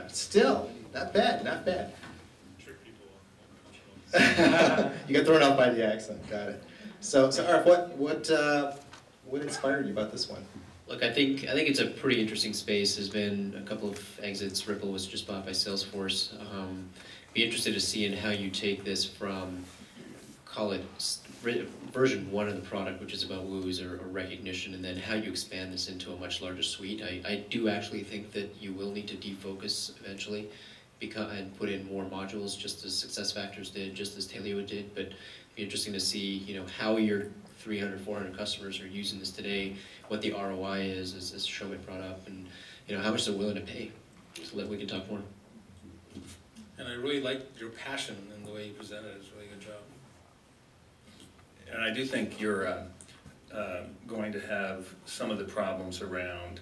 Still, not bad, not bad. Trick people on You got thrown off by the accent. Got it. So Arif, what inspired you about this one? Look, I think it's a pretty interesting space. There's been a couple of exits. Ripple was just bought by Salesforce. Be interested to see in how you take this from, call it version 1 of the product, which is about woos or recognition, and then how you expand this into a much larger suite. I do actually think that you will need to defocus eventually and put in more modules, just as SuccessFactors did, just as Telio did, but it'd be interesting to see, how your 300, 400 customers are using this today, what the ROI is, as Shomit brought up, and how much they're willing to pay. So that we can talk more. And I really liked your passion and the way you presented it. It's a really good job. And I do think you're going to have some of the problems around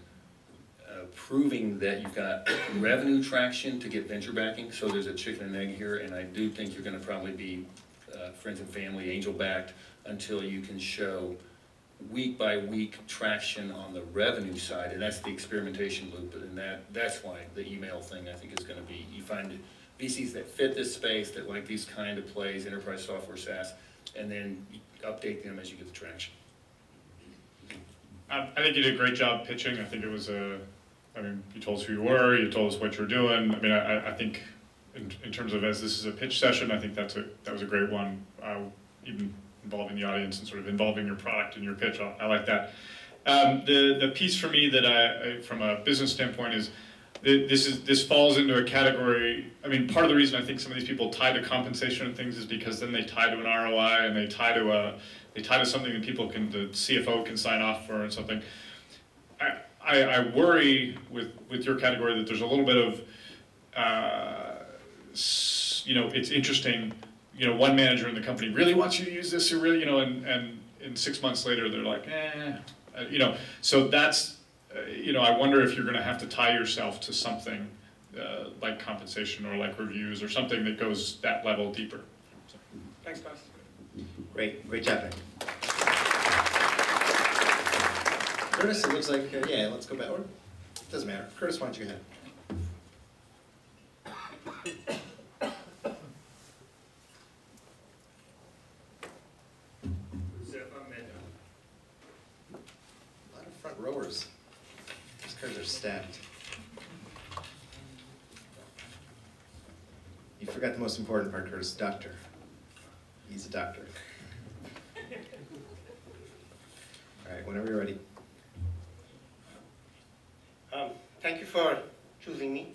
proving that you've got revenue traction to get venture backing. So there's a chicken and egg here, and I do think you're going to probably be friends and family, angel backed, until you can show week by week traction on the revenue side, and that's the experimentation loop. And that's why the email thing, I think, is going to be, you find VCs that fit this space, that like these kind of plays, enterprise software, SaaS, and then you update them as you get the traction. I think you did a great job pitching. I think it was you told us who you were, you told us what you're doing. I think in terms of, as this is a pitch session, I think that was a great one. Even involving the audience and sort of involving your product in your pitch, I like that. The piece for me that I from a business standpoint is, this falls into a category. Part of the reason I think some of these people tie to compensation and things is because then they tie to an ROI and they tie to something that the CFO can sign off for and something. I worry with your category that there's a little bit of, it's interesting. One manager in the company really wants you to use this, or really, and 6 months later they're like, So that's. I wonder if you're going to have to tie yourself to something like compensation or like reviews or something that goes that level deeper. So. Thanks, guys. Great job, Nick. Curtis, it looks like, let's go back. Or, it doesn't matter. Curtis, why don't you go ahead? A lot of front rowers. These cards are stacked. You forgot the most important part, Curtis. Doctor. He's a doctor. All right, whenever you're ready. Thank you for choosing me.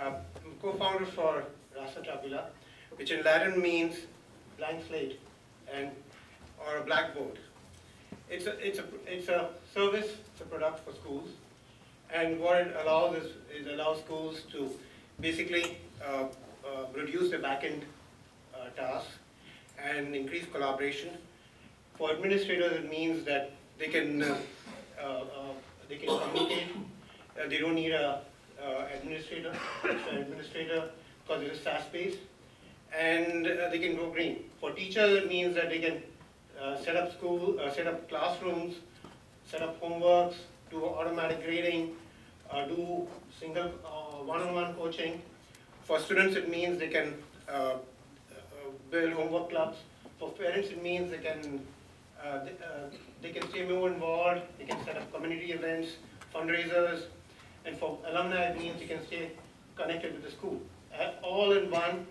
I'm a co-founder for Rasa Tabula, which in Latin means blank slate or a blackboard. It's a service, it's a product for schools, and what it allows is it allows schools to basically reduce the back-end tasks and increase collaboration. For administrators, it means that they can communicate. They don't need an administrator, because it is SaaS-based, and they can go green. For teachers, it means that they can set up classrooms, set up homeworks, do automatic grading, do single one-on-one coaching. For students, it means they can build homework clubs. For parents, it means they can stay more involved. They can set up community events, fundraisers, and for alumni, it means you can stay connected with the school, all in one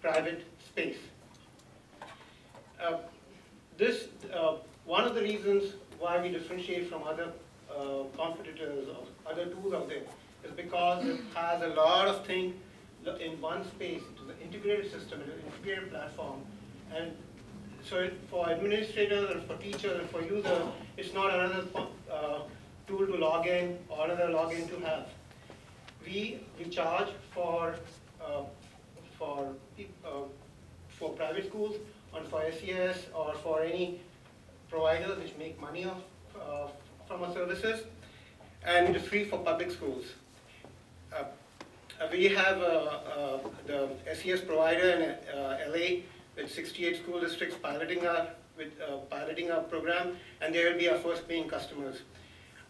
private space. One of the reasons why we differentiate from other competitors or other tools out there is because it has a lot of things in one space. It is an integrated system, it is an integrated platform, and so for administrators and for teachers and for users, it's not another tool to log in or another login to have. We charge for private schools and for SES or for any providers which make money from our services, and it is free for public schools. We have the SES provider in LA with 68 school districts piloting our program, and they will be our first paying customers.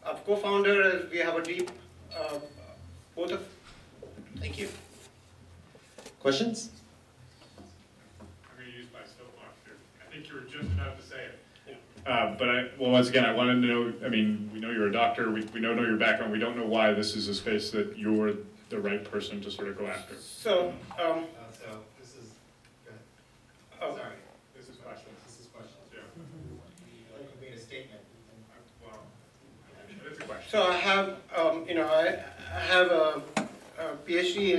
Our co-founder, we have a deep, both of Thank you. Questions? I'm going to use my soapbox here. I think you were just about to say it. Well, once again, I wanted to know, I mean, we know you're a doctor, we don't know your background, we don't know why this is a space that you're the right person to sort of go after. So, So this is, go ahead. Oh. Sorry, This is questions. this is questions. Yeah. Like you made a statement. Well, it's a question. so I have, I have a PhD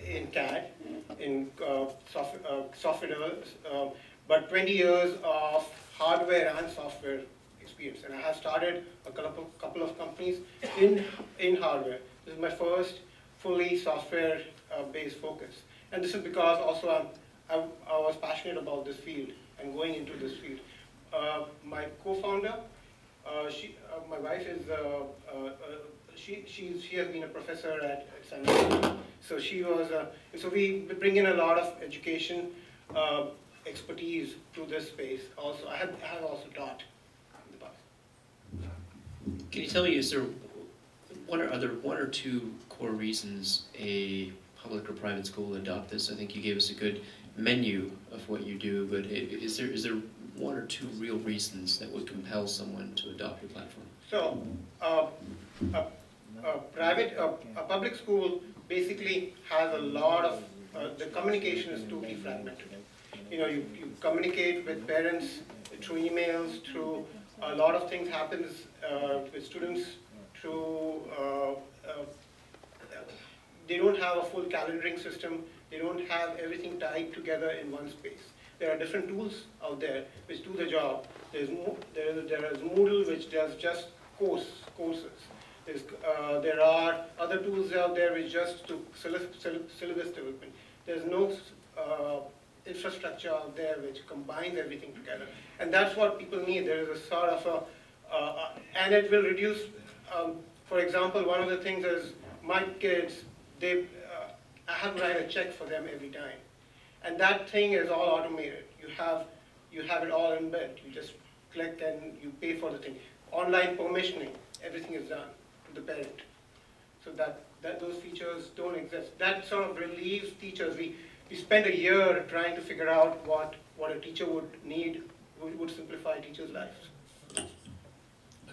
in CAD, in software, but 20 years of hardware and software experience. And I have started a couple of companies in hardware. This is my first fully software-based focus. And this is because also I was passionate about this field and going into this field. My co-founder, my wife is, she has been a professor at San Diego. So so we bring in a lot of education expertise to this space. Also, I have also taught in the past. Can you tell me, are there one or two core reasons a public or private school would adopt this? I think you gave us a good menu of what you do, but is there one or two real reasons that would compel someone to adopt your platform? So, a public school basically has a lot of, the communication is totally fragmented. You communicate with parents through emails, through a lot of things happens with students through, they don't have a full calendaring system, they don't have everything tied together in one space. There are different tools out there which do the job. There is Moodle which does just courses. There are other tools out there which just do syllabus development. There's no infrastructure out there which combines everything together. And that's what people need. There is a sort of and it will reduce, for example, one of the things is my kids, I have to write a check for them every time. And that thing is all automated. You have it all in bed. You just click and you pay for the thing. Online permissioning, everything is done to the parent. So that those features don't exist. That sort of relieves teachers. We spend a year trying to figure out what a teacher would need, would simplify teachers' lives.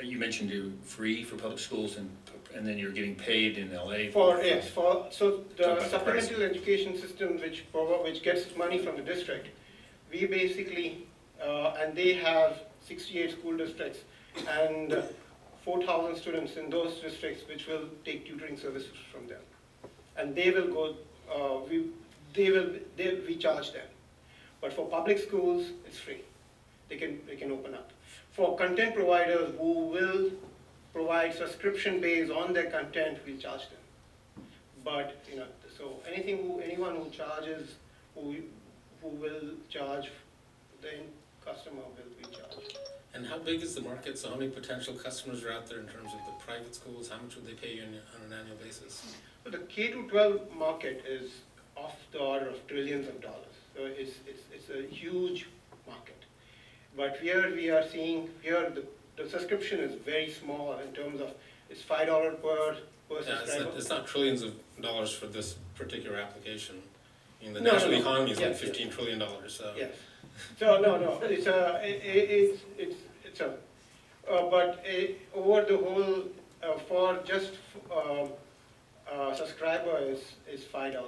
You mentioned you're free for public schools and then you're getting paid in LA. So the Talk about the supplemental education system which gets money from the district, we basically, and they have 68 school districts and 4,000 students in those districts which will take tutoring services from them. And they will go, we charge them. But for public schools, it's free. They can open up. For content providers who will provide subscription based on their content, we'll charge them. But so anyone who charges, who will charge, the end customer will be charged. And how big is the market? So how many potential customers are out there in terms of the private schools? How much would they pay you on an annual basis? So the K-12 market is of the order of trillions of dollars. So it's a huge market. But here we are seeing, the subscription is very small in terms of, it's $5 per subscriber. It's not trillions of dollars for this particular application. I mean, the No, national no. economy is like Yes, $15 trillion, so. Yes. So no, but over the whole, for just subscriber is $5.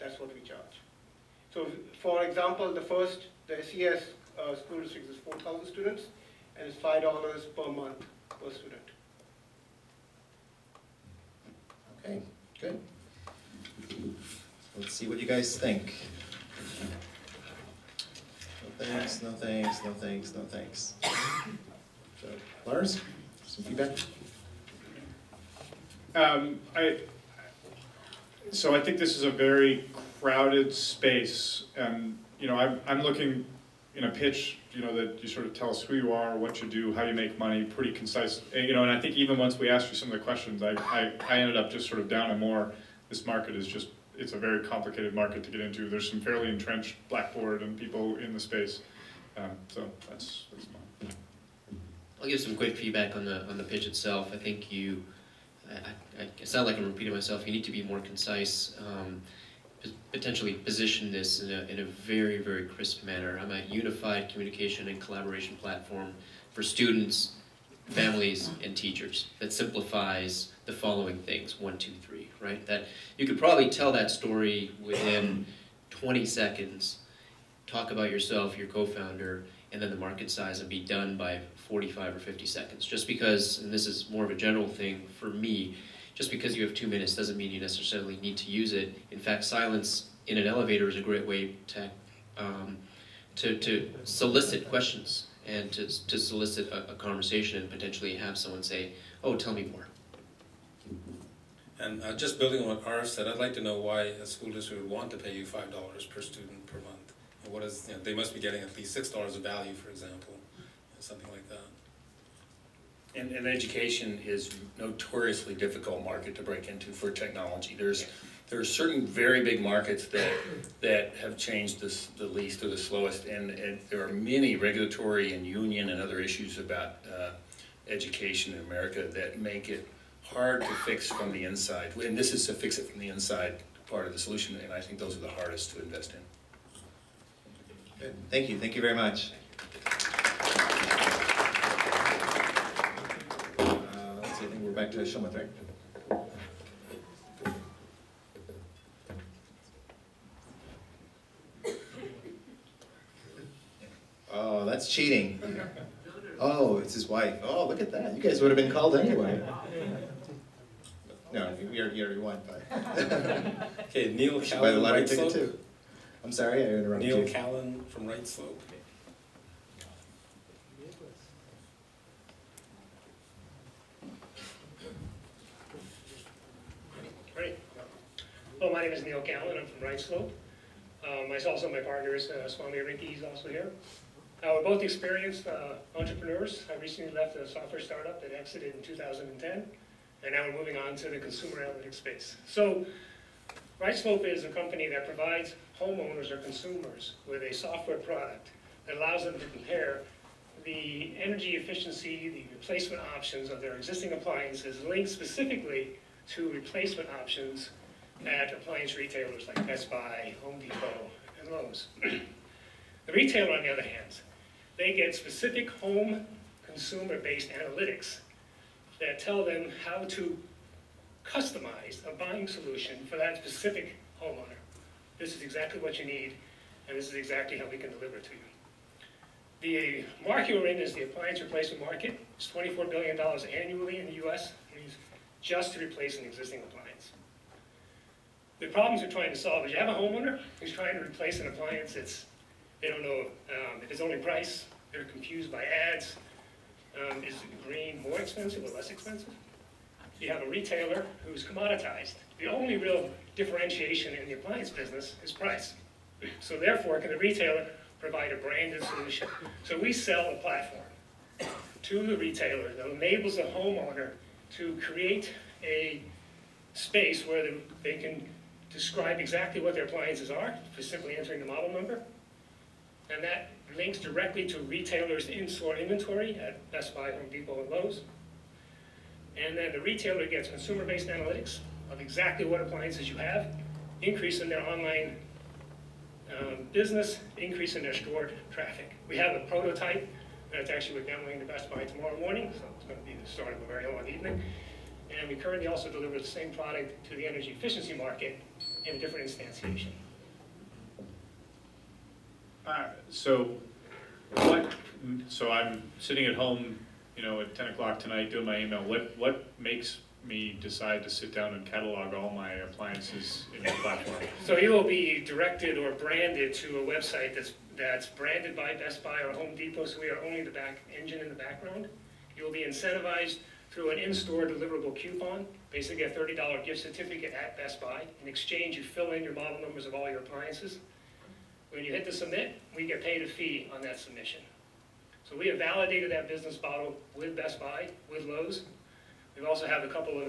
That's what we charge. So for example, the SES school district is 4,000 students, and it's $5 per month per student. Okay, good. Let's see what you guys think. No thanks, no thanks, no thanks, no thanks. So, Lars, some feedback? So I think this is a very crowded space, and I'm looking in a pitch, that you sort of tell us who you are, what you do, how you make money, pretty concise. And I think even once we asked you some of the questions, I ended up just sort of down and more. This market is just, it's a very complicated market to get into. There's some fairly entrenched Blackboard and people in the space, so that's mine. I'll give some quick feedback on the pitch itself. I think I sound like I'm repeating myself, you need to be more concise, potentially position this in a very, very crisp manner. I'm a unified communication and collaboration platform for students, families, and teachers that simplifies the following things, 1, 2, 3, right? That you could probably tell that story within 20 seconds, talk about yourself, your co-founder, and then the market size, and be done by 45 or 50 seconds. Just because, and this is more of a general thing for me, just because you have 2 minutes doesn't mean you necessarily need to use it. In fact, silence in an elevator is a great way to solicit questions and to solicit a conversation and potentially have someone say, oh, tell me more. And just building on what Arif said, I'd like to know why a school district would want to pay you $5 per student per month. And what is, they must be getting at least $6 of value, for example, something like that. And education is notoriously difficult market to break into for technology. There are certain very big markets that have changed the least or the slowest, and there are many regulatory and union and other issues about education in America that make it hard to fix from the inside. And this is to fix it from the inside part of the solution, and I think those are the hardest to invest in. Good. Thank you very much. Let's see, I think we're back to Shumway, right? Oh, that's cheating. Oh, it's his wife. Oh, look at that. You guys would have been called anyway. No, you already won, but. Okay, Neil Should buy the Callan, lottery Right ticket Slope. too. I'm sorry, I interrupted you. Neil Callan from Right Slope. Great. Well, my name is Neil Callan. I'm from Right Slope. Also, my partner is Swami Rinki. He's also here. We're both experienced entrepreneurs. I recently left a software startup that exited in 2010, and now we're moving on to the consumer analytics space. So, Right Slope is a company that provides homeowners or consumers with a software product that allows them to compare the energy efficiency, the replacement options of their existing appliances, linked specifically to replacement options at appliance retailers like Best Buy, Home Depot, and Lowe's. The retailer, on the other hand, they get specific home consumer-based analytics that tell them how to customize a buying solution for that specific homeowner. This is exactly what you need, and this is exactly how we can deliver it to you. The market we're in is the appliance replacement market. It's $24 billion annually in the US, just to replace an existing appliance. The problems we're trying to solve is you have a homeowner who's trying to replace an appliance. They don't know if it's only price. They're confused by ads. Is green more expensive or less expensive? You have a retailer who's commoditized. The only real differentiation in the appliance business is price. So therefore, can the retailer provide a branded solution? So we sell a platform to the retailer that enables the homeowner to create a space where they can describe exactly what their appliances are for simply entering the model number. And that links directly to retailers' in-store inventory at Best Buy, Home Depot, and Lowe's. And then the retailer gets consumer-based analytics of exactly what appliances you have, increase in their online business, increase in their stored traffic. We have a prototype that's actually we're demoing to Best Buy tomorrow morning, so it's going to be the start of a very long evening. And we currently also deliver the same product to the energy efficiency market in a different instantiation. So I'm sitting at home, at 10 o'clock tonight doing my email. What makes me decide to sit down and catalog all my appliances in your platform? So you will be directed or branded to a website that's branded by Best Buy or Home Depot, so we are only the back engine in the background. You will be incentivized through an in-store deliverable coupon, basically a $30 gift certificate at Best Buy. In exchange, you fill in your model numbers of all your appliances. When you hit the submit, we get paid a fee on that submission. So we have validated that business model with Best Buy, with Lowe's. We also have a couple of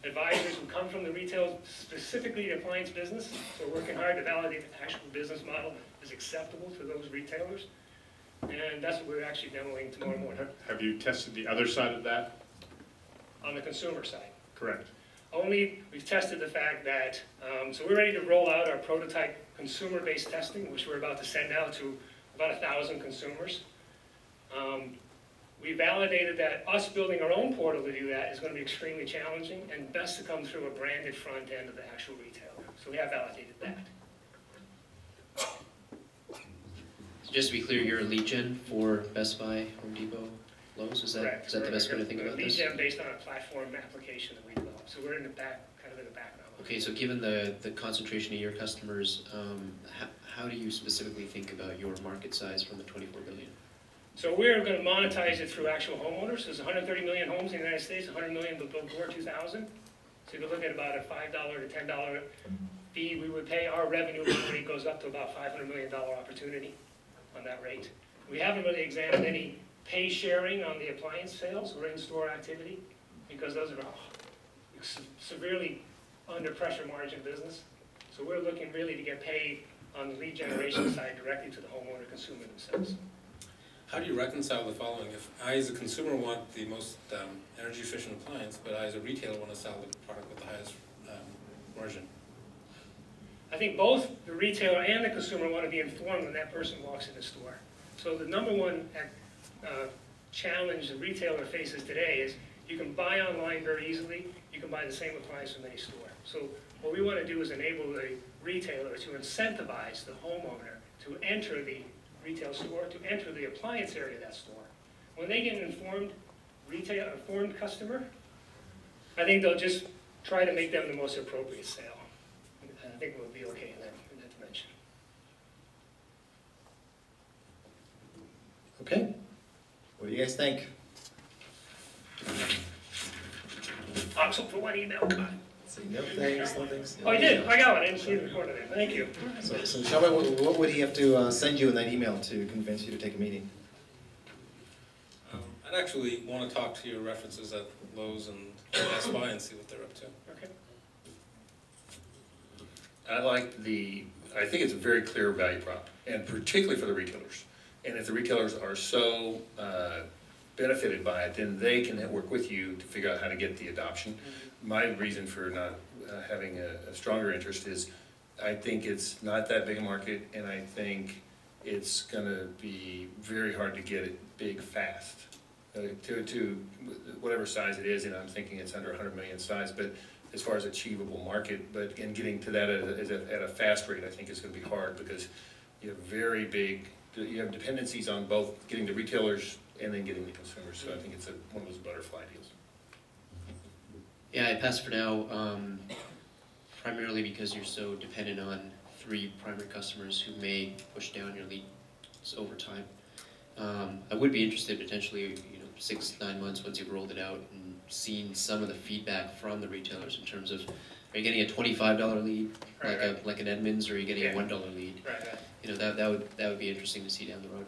advisors who come from the retail, specifically the appliance business. So we're working hard to validate the actual business model is acceptable to those retailers. And that's what we're actually demoing tomorrow morning. Have you tested the other side of that? On the consumer side. Correct. Only, we've tested the fact that, so we're ready to roll out our prototype consumer-based testing, which we're about to send out to about 1,000 consumers. We validated that us building our own portal to do that is going to be extremely challenging and best to come through a branded front end of the actual retailer. So we have validated that. Just to be clear, you're a lead gen for Best Buy, Home Depot, Lowe's? Is that the best way to think about Lead this? gen based on a platform application that we developed. So we're in the back, kind of in the background. Okay, so given the concentration of your customers, how do you specifically think about your market size from the 24 billion? So we're going to monetize it through actual homeowners. There's 130 million homes in the United States, 100 million before 2000. So if you look at about a $5 to $10 fee we would pay, our revenue rate goes up to about $500 million opportunity on that rate. We haven't really examined any pay sharing on the appliance sales or in-store activity because those are severely under pressure margin business. So we're looking really to get paid on the lead generation side directly to the homeowner consumer themselves. How do you reconcile the following? If I as a consumer want the most energy efficient appliance, but I as a retailer want to sell the product with the highest margin? I think both the retailer and the consumer want to be informed when that person walks in the store. So the number one challenge the retailer faces today is you can buy online very easily, you can buy the same appliance from any store. So what we want to do is enable the retailer to incentivize the homeowner to enter the retail store, to enter the appliance area of that store. When they get an informed customer, I think they'll just try to make them the most appropriate sale. And I think we'll be okay in that dimension. Okay, what do you guys think? Awesome for one email. See, no thanks, no thanks. Oh, I did. I got one. I didn't see it recorded there. Thank you. So Shelby, what would he have to send you in that email to convince you to take a meeting? I'd actually want to talk to your references at Lowe's and Best Buy and see what they're up to. Okay. I think it's a very clear value prop, and particularly for the retailers. And if the retailers are so benefited by it, then they can work with you to figure out how to get the adoption. My reason for not having a stronger interest is I think it's not that big a market, and I think it's going to be very hard to get it big fast. To whatever size it is, and I'm thinking it's under 100 million size, but as far as achievable market, but in getting to that at a fast rate, I think is going to be hard because you have you have dependencies on both getting the retailers and then getting the consumers. So I think it's one of those butterfly deals. Yeah, I pass for now, primarily because you're so dependent on 3 primary customers who may push down your leads over time. I would be interested potentially, 6-9 months once you've rolled it out and seen some of the feedback from the retailers in terms of, are you getting a $25 lead like an Edmunds, or are you getting a $1 lead? Right. That would be interesting to see down the road.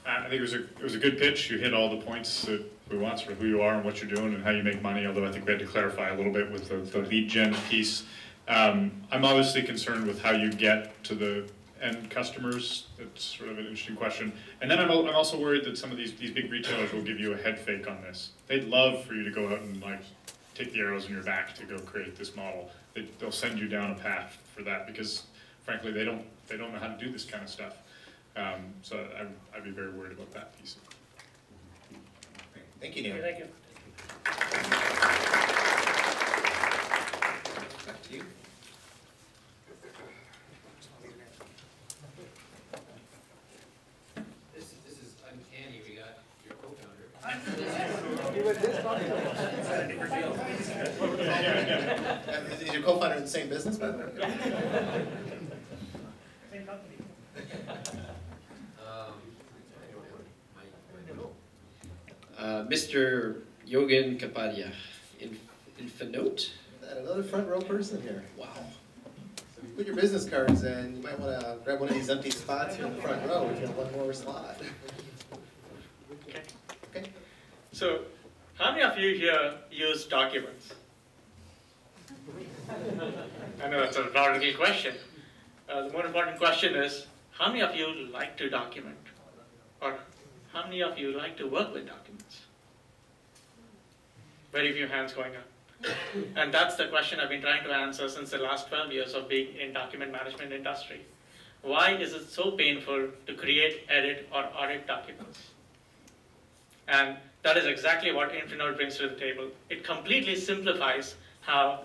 I think it was a good pitch. You hit all the points that we want, sort of who you are and what you're doing and how you make money, although I think we had to clarify a little bit with the lead gen piece. I'm obviously concerned with how you get to the end customers. It's sort of an interesting question. And then I'm also worried that some of these big retailers will give you a head fake on this. They'd love for you to go out and take the arrows in your back to go create this model. They'll send you down a path for that because frankly they don't know how to do this kind of stuff. So I'd be very worried about that piece. Thank you, Neil. Thank you. Back to you. This is uncanny. We got your co-founder. Is your co-founder in the same business, by the way? Same company. Mr. Yogan Kapadia, Infinote? Is that another front row person here? Wow. Put your business cards in. You might want to grab one of these empty spots here in the front row if you have one more slot. Okay. So, how many of you here use documents? I know that's a rhetorical question. The more important question is, how many of you like to document? Or how many of you like to work with documents? very few hands going up. And that's the question I've been trying to answer since the last 12 years of being in document management industry. Why is it so painful to create, edit, or audit documents? And that is exactly what Infinode brings to the table. It completely simplifies how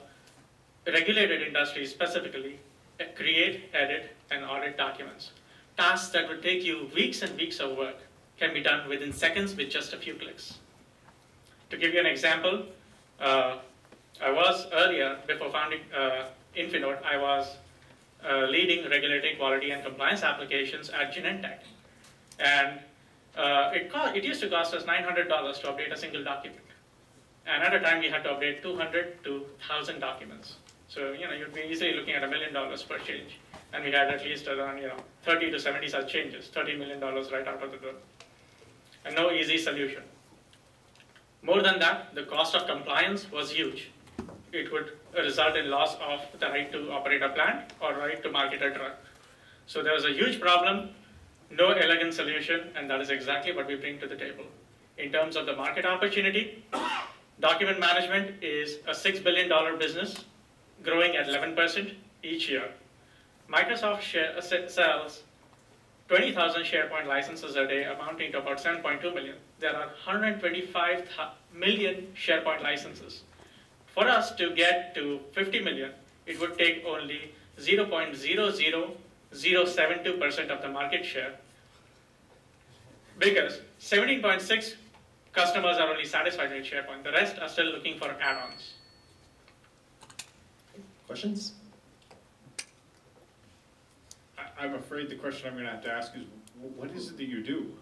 regulated industries specifically create, edit, and audit documents. Tasks that would take you weeks and weeks of work can be done within seconds with just a few clicks. To give you an example, I was earlier, before founding Infinode, I was leading regulatory quality and compliance applications at Genentech. And it used to cost us $900 to update a single document. And at a time, we had to update 200 to 1,000 documents. So, you'd be easily looking at $1 million per change. And we had at least around, 30 to 70 such changes, $30 million right out of the door. And no easy solution. More than that, the cost of compliance was huge. It would result in loss of the right to operate a plant or right to market a drug. So there was a huge problem, no elegant solution, and that is exactly what we bring to the table. In terms of the market opportunity, document management is a $6 billion business, growing at 11% each year. Microsoft sells 20,000 SharePoint licenses a day, amounting to about 7.2 million. There are 125 million SharePoint licenses. For us to get to 50 million, it would take only 0.00072% of the market share, because 17.6 customers are only satisfied with SharePoint. The rest are still looking for add-ons. Questions? I'm afraid the question I'm gonna have to ask is, what is it that you do?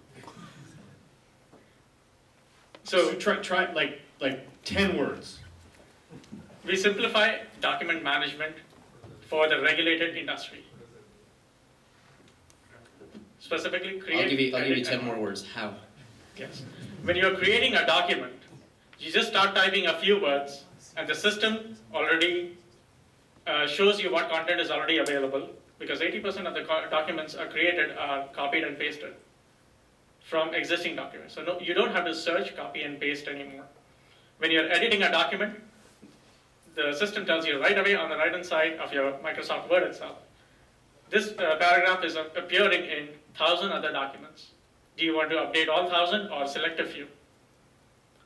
So try like 10 words. We simplify document management for the regulated industry. Specifically, create. I'll give you edit, 10 and more words. How? Yes. When you're creating a document, you just start typing a few words, and the system already shows you what content is already available, because 80% of the documents are created are copied and pasted from existing documents. So no, you don't have to search, copy, and paste anymore. When you're editing a document, the system tells you right away on the right-hand side of your Microsoft Word itself, this paragraph is appearing in 1,000 other documents. Do you want to update all 1,000 or select a few?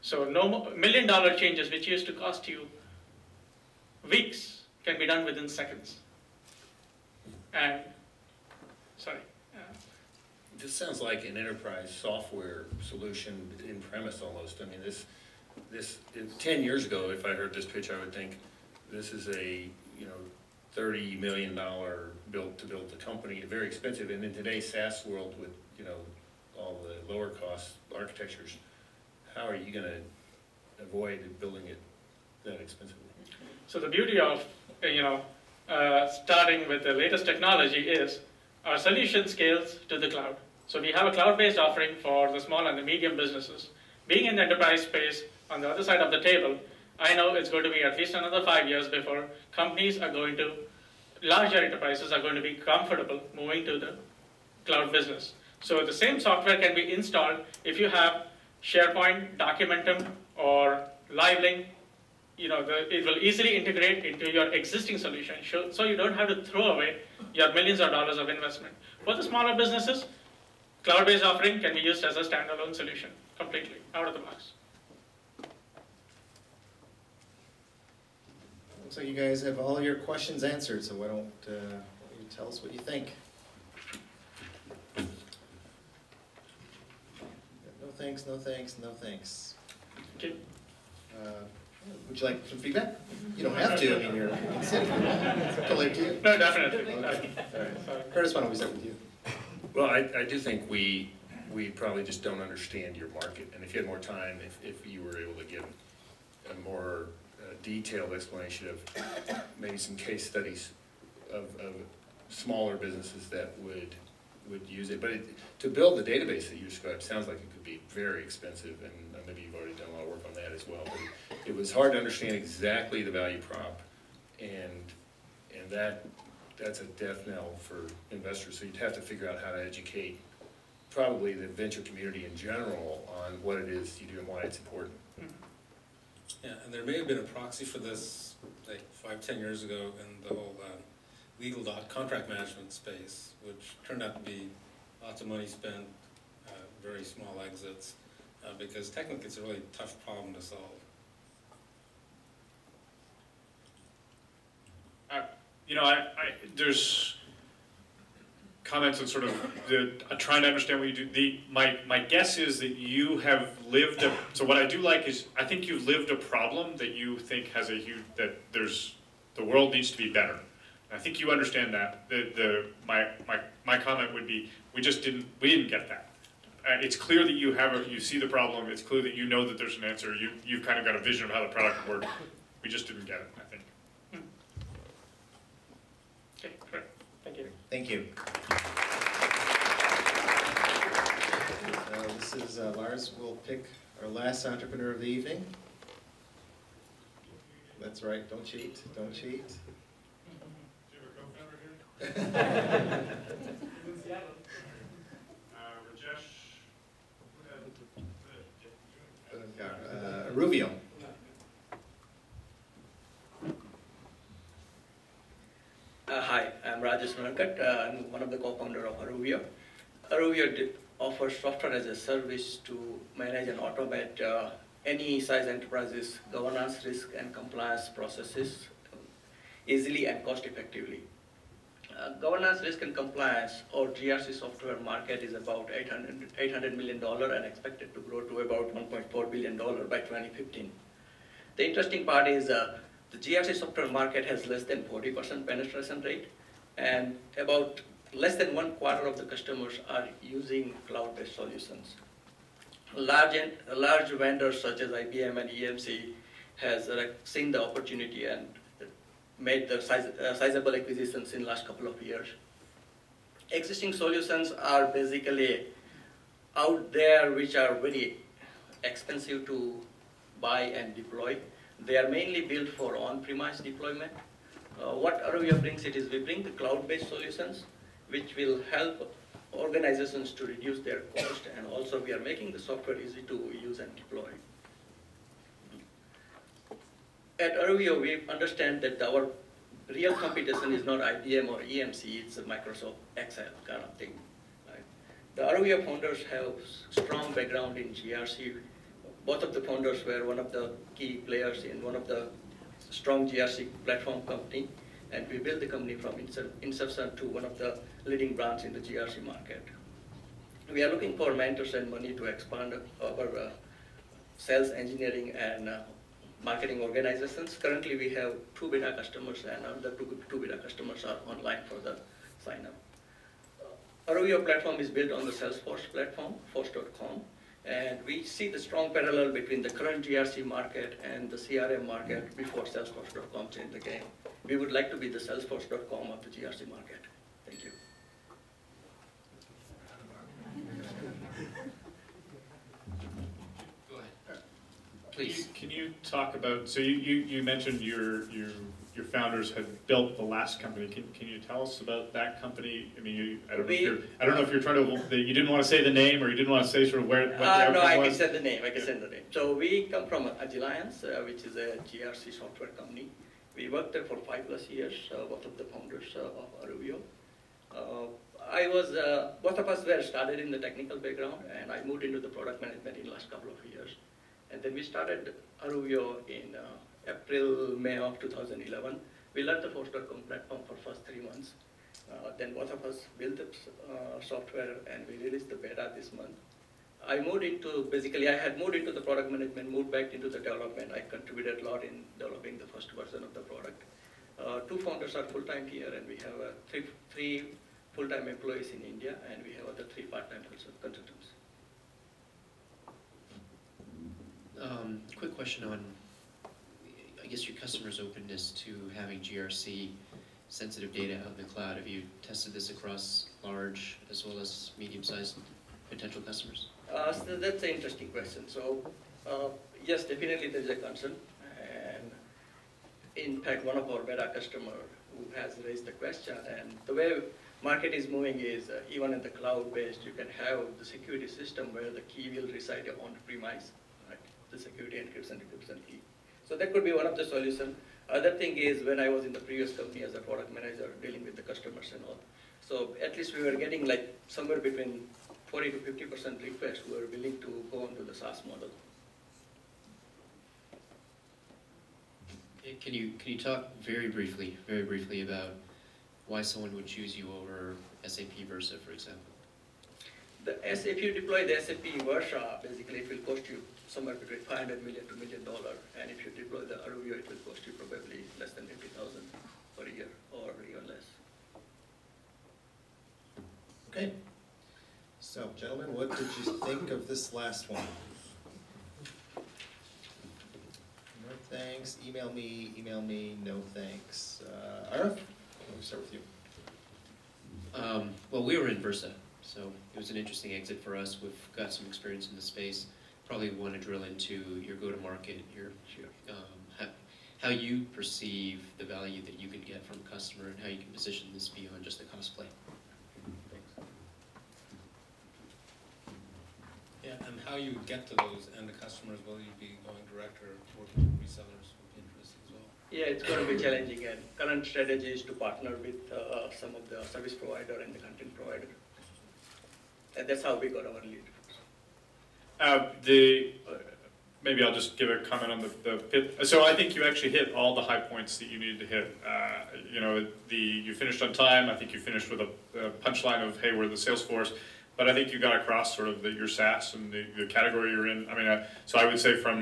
So no $1 million changes, which used to cost you weeks, can be done within seconds. And, sorry. This sounds like an enterprise software solution in premise almost. I mean, this 10 years ago, if I heard this pitch, I would think this is a $30 million build the company, very expensive. And in today's SaaS world with all the lower cost architectures, how are you going to avoid building it that expensively? So the beauty of starting with the latest technology is our solution scales to the cloud. So we have a cloud-based offering for the small and the medium businesses. Being in the enterprise space, on the other side of the table, I know it's going to be at least another 5 years before larger enterprises are going to be comfortable moving to the cloud business. So the same software can be installed if you have SharePoint, Documentum, or LiveLink. It will easily integrate into your existing solution, so you don't have to throw away your millions of dollars of investment. For the smaller businesses, cloud-based offering can be used as a standalone solution, completely, out of the box. Looks like you guys have all your questions answered, so why don't you tell us what you think? No thanks, no thanks, no thanks. Okay. Would you like some feedback? You don't have to, I mean, you're sitting. Totally up to you. No, definitely. Okay. All right. Curtis, why don't we start with you? Well, I do think we probably just don't understand your market. And if you had more time, if you were able to give a more detailed explanation of maybe some case studies of smaller businesses that would use it. But to build the database that you described sounds like it could be very expensive, and maybe you've already done a lot of work on that as well. But it was hard to understand exactly the value prop, and that's a death knell for investors. So you'd have to figure out how to educate probably the venture community in general on what it is you do and why it's important. Yeah, and there may have been a proxy for this like 5, 10 years ago in the whole legal contract management space, which turned out to be lots of money spent, very small exits, because technically it's a really tough problem to solve. There's comments on sort of trying to understand what you do. My guess is that you have lived so what I do like is I think you've lived a problem that you think has a huge, the world needs to be better. And I think you understand that. My comment would be, we didn't get that. It's clear that you see the problem, it's clear that you know that there's an answer, you've kind of got a vision of how the product would work. We just didn't get it, I think. Okay, great, thank you. Thank you. This is Lars. We'll pick our last entrepreneur of the evening. That's right. Don't cheat. Don't cheat. Do you have a co-founder here? Rajesh. Ruvio. Hi, I'm Rajesh Nankat. I'm one of the co-founder of Aruvio. Aruvio offers software as a service to manage and automate any size enterprises' governance, risk, and compliance processes easily and cost effectively. Governance, risk, and compliance, or GRC software market is about $800 million and expected to grow to about $1.4 billion by 2015. The interesting part is the GRC software market has less than 40% penetration rate, and about less than 1/4 of the customers are using cloud-based solutions. Large vendors such as IBM and EMC has seen the opportunity and made the sizable acquisitions in the last couple of years. Existing solutions are basically out there, which are very expensive to buy and deploy. They are mainly built for on-premise deployment. What Aruvio brings we bring the cloud-based solutions, which will help organizations to reduce their cost, and also we are making the software easy to use and deploy. At Aruvio, we understand that our real competition is not IBM or EMC, it's a Microsoft Excel kind of thing. Right? The Aruvio founders have strong background in GRC. Both of the founders were one of the key players in one of the strong GRC platform company, and we built the company from inception to one of the leading brands in the GRC market. We are looking for mentors and money to expand our sales, engineering, and marketing organizations. Currently, we have 2 beta customers, and another two beta customers are online for the sign-up. Aruvio platform is built on the Salesforce platform, force.com, and we see the strong parallel between the current GRC market and the CRM market before Salesforce.com changed the game. We would like to be the Salesforce.com of the GRC market. Thank you. Please. Can you talk about, so you mentioned your founders had built the last company. Can you tell us about that company? I mean, I don't know if you're trying to, you didn't want to say the name, or you didn't want to say sort of where, what the outcome no, I was? can say the name. So we come from Agilliance, which is a GRC software company. We worked there for 5+ years, both of the founders of Aruvio. Both of us were started in the technical background, and I moved into the product management in the last couple of years. And then we started Aruvio in May of 2011. We learned the force.com platform for first 3 months. Then both of us built the software, and we released the beta this month. I had moved into the product management, moved back into the development. I contributed a lot in developing the first version of the product. 2 founders are full-time here, and we have 3 full-time employees in India, and we have other 3 part-time consultants. Quick question on, I guess, your customers' openness to having GRC sensitive data out in the cloud. Have you tested this across large as well as medium-sized potential customers? So that's an interesting question. So yes, definitely there is a concern. And in fact, one of our beta customers who has raised the question, and the way market is moving is even in the cloud-based, you can have the security system where the key will reside on premise, right? The security encryption key. So that could be one of the solution. Other thing is when I was in the previous company as a product manager dealing with the customers and all. So at least we were getting like somewhere between 40 to 50% requests who were willing to go onto the SaaS model. Can you talk very briefly about why someone would choose you over SAP Versa, for example? If you deploy the SAP Versa, basically it will cost you somewhere between $500 million to $1 million. And if you deploy the Aruvio, it will cost you probably less than 50,000 per year or even less. Okay. So, gentlemen, what did you think of this last one? No thanks, email me, no thanks. Arif, we'll start with you. Well, we were in Versa, so it was an interesting exit for us. We've got some experience in the space. Probably want to drill into your go-to-market, how you perceive the value that you can get from a customer and how you can position this beyond just a cost play. Yeah, and how you get to those end customers, will you be going direct or working with resellers would be interesting as well. Yeah, it's going to be challenging, and current strategy is to partner with some of the service provider and the content provider. And that's how we got our lead. Maybe I'll just give a comment on the pit. So I think you actually hit all the high points that you needed to hit. You finished on time. I think you finished with a punchline of, hey, we're the Salesforce. But I think you got across sort of your SaaS and the category you're in. I mean, so I would say from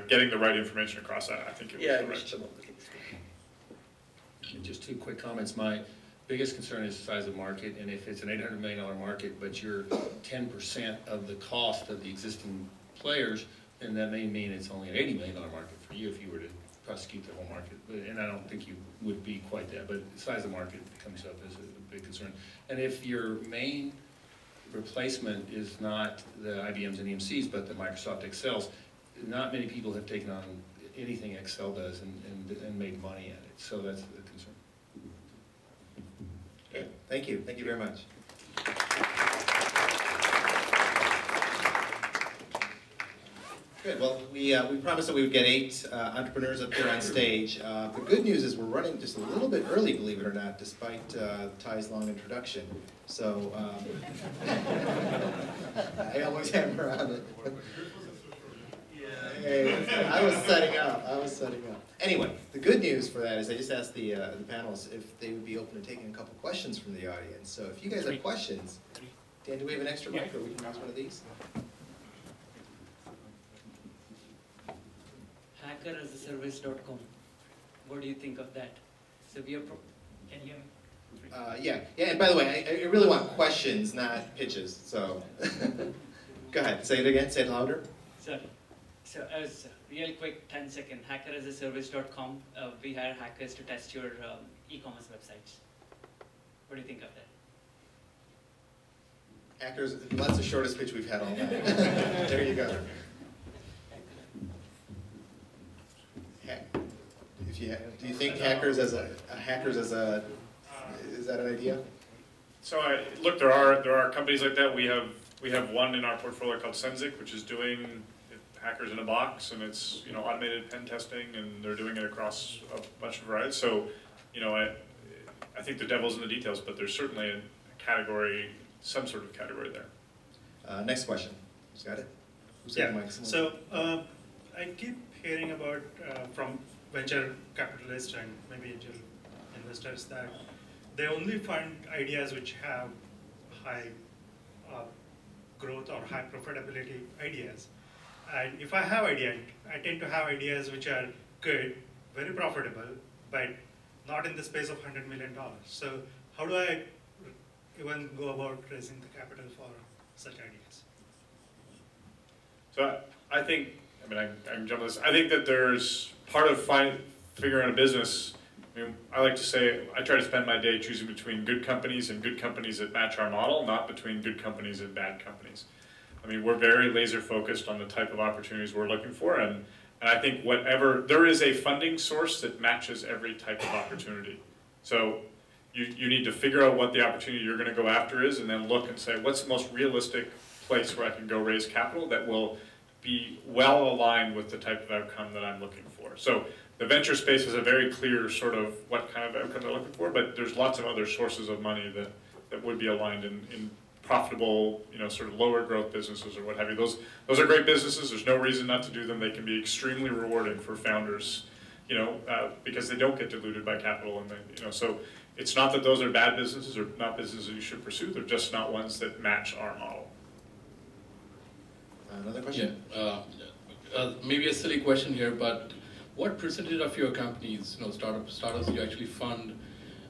getting the right information across that, I think it was the right. Some of the things. And just two quick comments. My biggest concern is the size of the market, and if it's an $800 million market, but you're 10% of the cost of the existing players, then that may mean it's only an $80 million market for you if you were to prosecute the whole market. And I don't think you would be quite that, but the size of the market comes up as a big concern. And if your main replacement is not the IBMs and EMCs, but the Microsoft Excels, not many people have taken on anything Excel does and made money at it. So that's the concern. Okay, thank you very much. Good, well, we promised that we would get 8 entrepreneurs up here on stage. The good news is we're running just a little bit early, believe it or not, despite Ty's long introduction. So, I always have around it. Hey, I was setting up. Anyway, the good news for that is I just asked the panelists if they would be open to taking a couple questions from the audience. So if you guys have questions, Dan, do we have an extra mic or we can use one of these? Hackerasaservice.com. What do you think of that? So we are. Can you hear me? Yeah. And by the way, I really want questions, not pitches. So, go ahead. Say it again. Say it louder. Sorry. So as real quick, 10-second. Hackerasaservice.com. We hire hackers to test your e-commerce websites. What do you think of that? Hackers. That's the shortest pitch we've had all night. There you go. Do you think hackers as a is that an idea? So look, there are companies like that. We have one in our portfolio called Sensic, which is doing hackers in a box, and it's automated pen testing, and they're doing it across a bunch of varieties. So I think the devil's in the details, but there's certainly a category, some sort of category there. Next question. Who's got it? So I keep hearing about from venture capitalists and maybe angel investors that they only fund ideas which have high growth or high profitability ideas. And if I have ideas, I tend to have ideas which are good, very profitable, but not in the space of $100 million. So how do I even go about raising the capital for such ideas? So I think, I'm jumping this. I think that there's part of figuring out a business. I like to say I try to spend my day choosing between good companies and good companies that match our model, not between good companies and bad companies. We're very laser focused on the type of opportunities we're looking for, and I think there is a funding source that matches every type of opportunity. So you need to figure out what the opportunity you're going to go after is, and then look and say, what's the most realistic place where I can go raise capital that will be well aligned with the type of outcome that I'm looking for. So the venture space is a very clear sort of what kind of outcome they're looking for, but there's lots of other sources of money that would be aligned in profitable, sort of lower growth businesses or what have you. Those are great businesses. There's no reason not to do them. They can be extremely rewarding for founders, because they don't get diluted by capital, and so it's not that those are bad businesses or not businesses you should pursue. They're just not ones that match our model. Another question? Yeah, maybe a silly question here, but what percentage of your companies, startups you actually fund,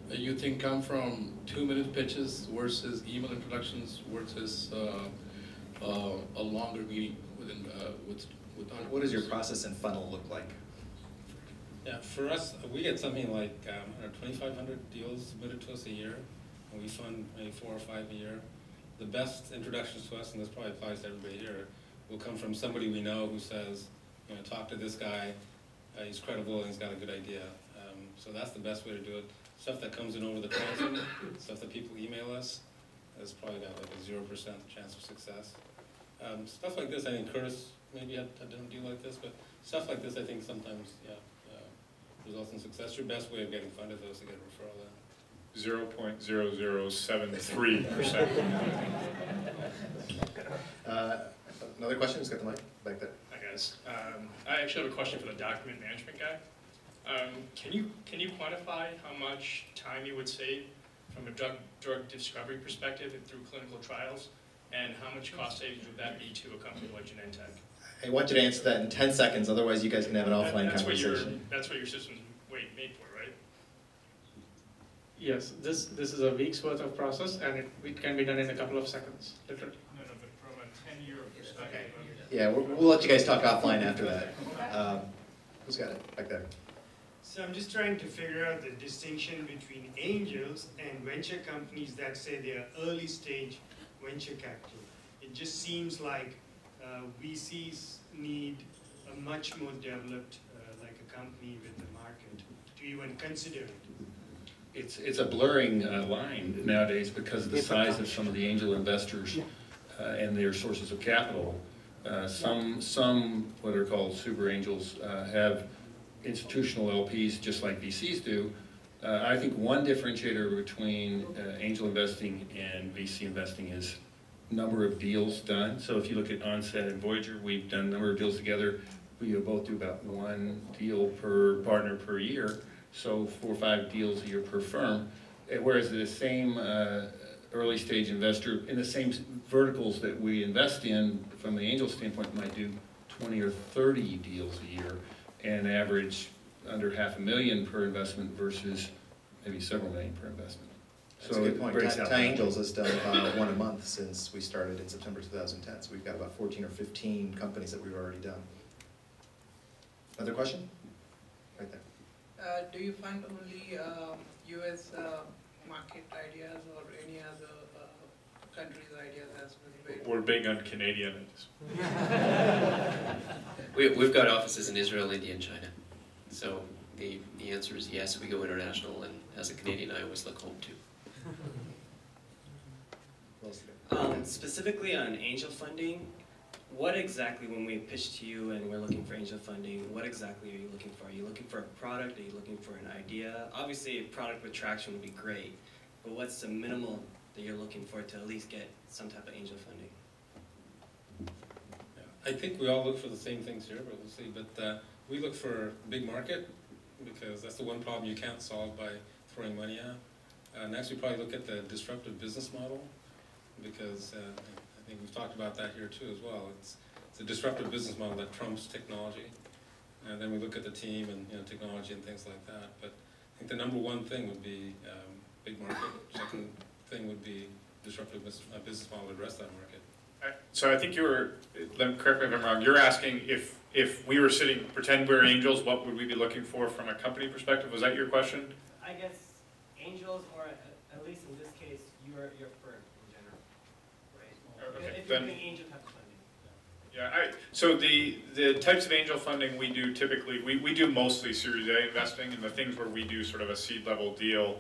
you think come from 2-minute pitches versus email introductions versus a longer meeting with What does your process and funnel look like? Yeah, for us, we get something like 2,500 deals submitted to us a year, and we fund maybe 4 or 5 a year. The best introductions to us, and this probably applies to everybody here, will come from somebody we know who says, talk to this guy, he's credible and he's got a good idea. So that's the best way to do it. Stuff that comes in over the transom, stuff that people email us, has probably got like a 0% chance of success. Stuff like this, I think Curtis maybe had done a deal like this, but stuff like this I think sometimes, results in success. Your best way of getting funded though is to get a referral in. 0.0073%. Another question? Who's got the mic back there? Hi guys. I actually have a question for the document management guy. Can you quantify how much time you would save from a drug discovery perspective and through clinical trials, and how much cost savings would that be to a company like Genentech? I want you to answer that in 10 seconds, otherwise you guys can have an offline conversation. That's what your system's made for, right? Yes, this is a week's worth of process, and it can be done in a couple of seconds, literally. No, but from a 10-year perspective. Yeah, we'll let you guys talk offline after that. Who's got it back there? So I'm just trying to figure out the distinction between angels and venture companies that say they are early stage venture capital. It just seems like VCs need a much more developed, like a company with the market to even consider it. It's a blurring line nowadays because of the size of some of the angel investors and their sources of capital. Some what are called super angels have institutional LPs just like VCs do. I think one differentiator between angel investing and VC investing is number of deals done. So if you look at Onset and Voyager, we've done a number of deals together. We both do about 1 deal per partner per year, so 4 or 5 deals a year per firm. Whereas the same early stage investor in the same verticals that we invest in from the angel standpoint might do 20 or 30 deals a year and average under $500,000 per investment versus maybe several million per investment. That's a good point. Thai Angels has done about 1 a month since we started in September 2010. So we've got about 14 or 15 companies that we've already done. Another question? Right there. Do you fund only US market ideas or any other countries' ideas as well? We're big on Canadian. We've got offices in Israel, India, and China. So the answer is yes, we go international, and as a Canadian, I always look home too. Specifically on angel funding, what exactly, when we pitch to you and we're looking for angel funding, what exactly are you looking for? Are you looking for a product? Are you looking for an idea? Obviously, a product with traction would be great, but what's the minimal that you're looking for to at least get some type of angel funding? I think we all look for the same things here, but we'll see. But we look for big market because that's the one problem you can't solve by throwing money at. Next, we probably look at the disruptive business model because I think we've talked about that here too as well. It's a disruptive business model that trumps technology. And then we look at the team and technology and things like that. But I think the number one thing would be big market. Second thing would be disruptive business model to address that market. So I think correct me if I'm wrong, you're asking if we were sitting, pretend we're angels, what would we be looking for from a company perspective? Was that your question? I guess angels, or at least in this case, your firm in general, right? Okay, if you're doing angel type of funding. Yeah, so the types of angel funding we do typically, we do mostly Series A investing, and the things where we do sort of a seed level deal,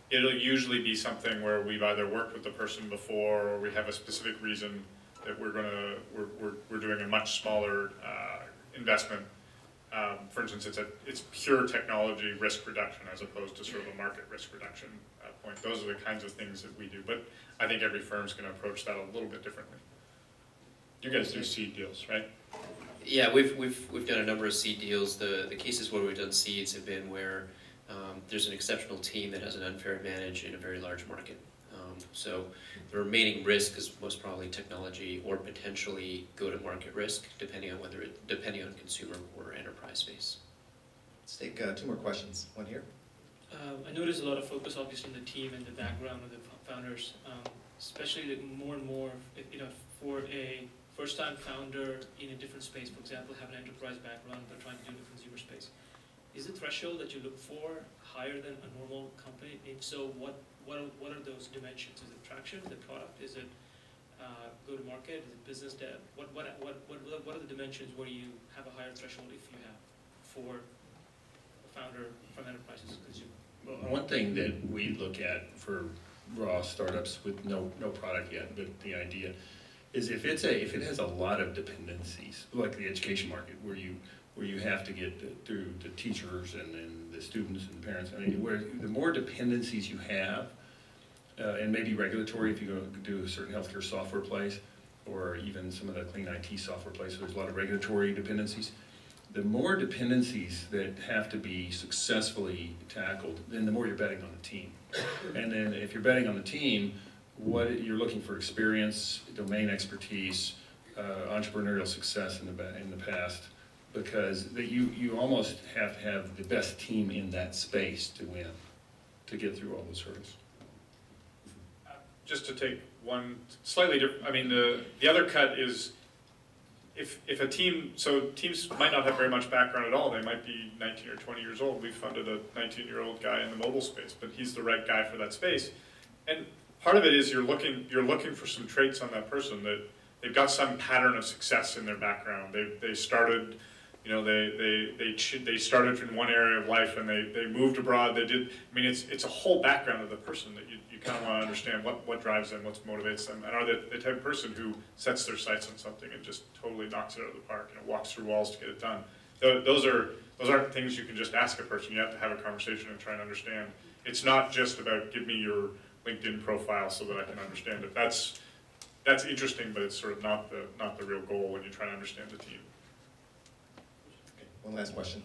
it'll usually be something where we've either worked with the person before or we have a specific reason that we're doing a much smaller investment. For instance, it's pure technology risk reduction as opposed to sort of a market risk reduction point. Those are the kinds of things that we do, but I think every firm's going to approach that a little bit differently. You guys do seed deals, right? Yeah, we've done a number of seed deals. The cases where we've done seeds have been where there's an exceptional team that has an unfair advantage in a very large market. So the remaining risk is most probably technology or potentially go-to-market risk, depending on consumer or enterprise space. Let's take 2 more questions. One here. I noticed a lot of focus, obviously, in the team and the background of the founders, especially more and more, for a first-time founder in a different space, for example, have an enterprise background but trying to do the consumer space. Is the threshold that you look for higher than a normal company? If so, what are those dimensions? Is it traction? Is it product? Is it go-to-market? Is it business dev? What are the dimensions where you have a higher threshold if you have for a founder from enterprise to consumer? Well, one thing that we look at for raw startups with no product yet, but the idea is if it has a lot of dependencies, like the education market, where you have to get through the teachers and then the students and the parents. I mean, where the more dependencies you have, and maybe regulatory if you go do a certain healthcare software place, or even some of the clean IT software places, there's a lot of regulatory dependencies. The more dependencies that have to be successfully tackled, then the more you're betting on the team. And then if you're betting on the team, what you're looking for experience, domain expertise, entrepreneurial success in the past. Because you almost have to have the best team in that space to win, to get through all those hurdles. Just to take one slightly different, I mean, the other cut is if a team, so teams might not have very much background at all. They might be 19 or 20 years old. We funded a 19-year-old guy in the mobile space, but he's the right guy for that space. And part of it is you're looking for some traits on that person that they've got some pattern of success in their background. They started. They started in one area of life and they moved abroad. It's a whole background of the person that you kind of want to understand what drives them, what motivates them, and are they the type of person who sets their sights on something and just totally knocks it out of the park, walks through walls to get it done. Those aren't things you can just ask a person. You have to have a conversation and try and understand. It's not just about give me your LinkedIn profile so that I can understand it. That's interesting, but it's sort of not the real goal when you try to understand the team. One last question.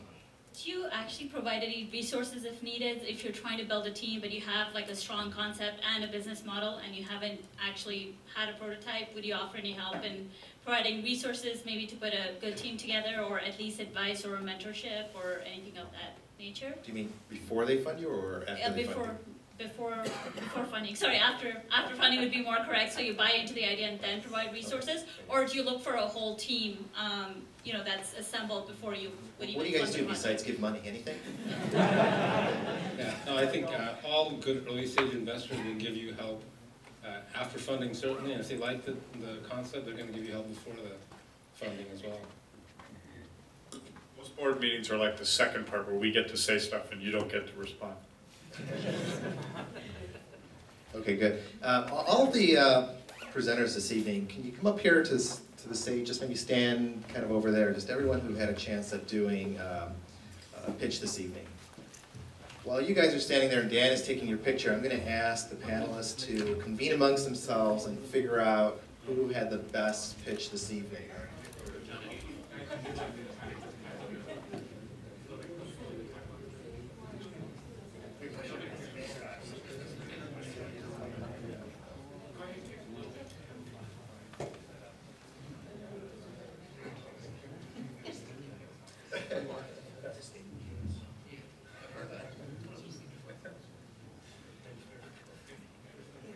Do you actually provide any resources if needed, if you're trying to build a team but you have like a strong concept and a business model and you haven't actually had a prototype? Would you offer any help in providing resources maybe to put a good team together, or at least advice or a mentorship or anything of that nature? Do you mean before they fund you or after they fund you? Before funding. Sorry, after funding would be more correct. So you buy into the idea and then provide resources, or do you look for a whole team, that's assembled before you? What do you guys do besides give money? Anything? Yeah, no, I think all good early stage investors will give you help after funding certainly, and if they like the concept, they're going to give you help before the funding as well. Most board meetings are like the second part where we get to say stuff and you don't get to respond. Okay, good. All of the presenters this evening, can you come up here to the stage, just maybe stand kind of over there, just everyone who had a chance at doing a pitch this evening. While you guys are standing there and Dan is taking your picture, I'm going to ask the panelists to convene amongst themselves and figure out who had the best pitch this evening.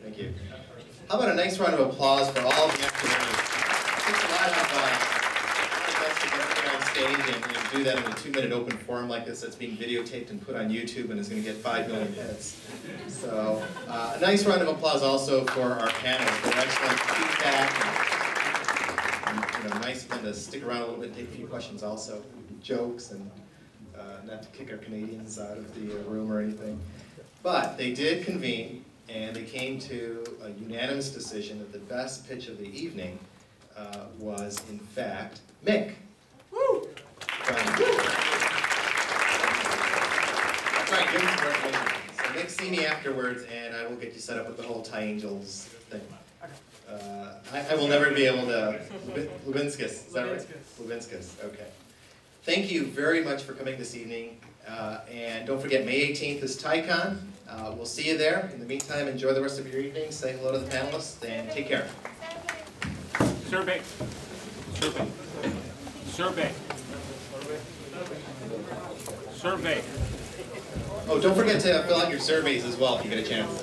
Thank you. How about a nice round of applause for all of the activities? It takes a lot of us to get everything on stage and do that in a 2-minute open forum like this that's being videotaped and put on YouTube and is going to get 5 million hits. So a nice round of applause also for our panel for excellent feedback. And, nice of them to stick around a little bit and take a few questions also, jokes, and not to kick our Canadians out of the room or anything. But they did convene, and they came to a unanimous decision that the best pitch of the evening was in fact Mick. Woo! That's right, give him some recognition. So Mick, see me afterwards, and I will get you set up with the whole Thai Angels thing. I will never be able to. Lubinskas, is that right? Lubinskas, okay. Thank you very much for coming this evening. And don't forget, May 18th is TaiCon. We'll see you there. In the meantime, enjoy the rest of your evening. Say hello to the panelists, and take care. Survey. Survey. Survey. Survey. Oh, don't forget to fill out your surveys as well if you get a chance.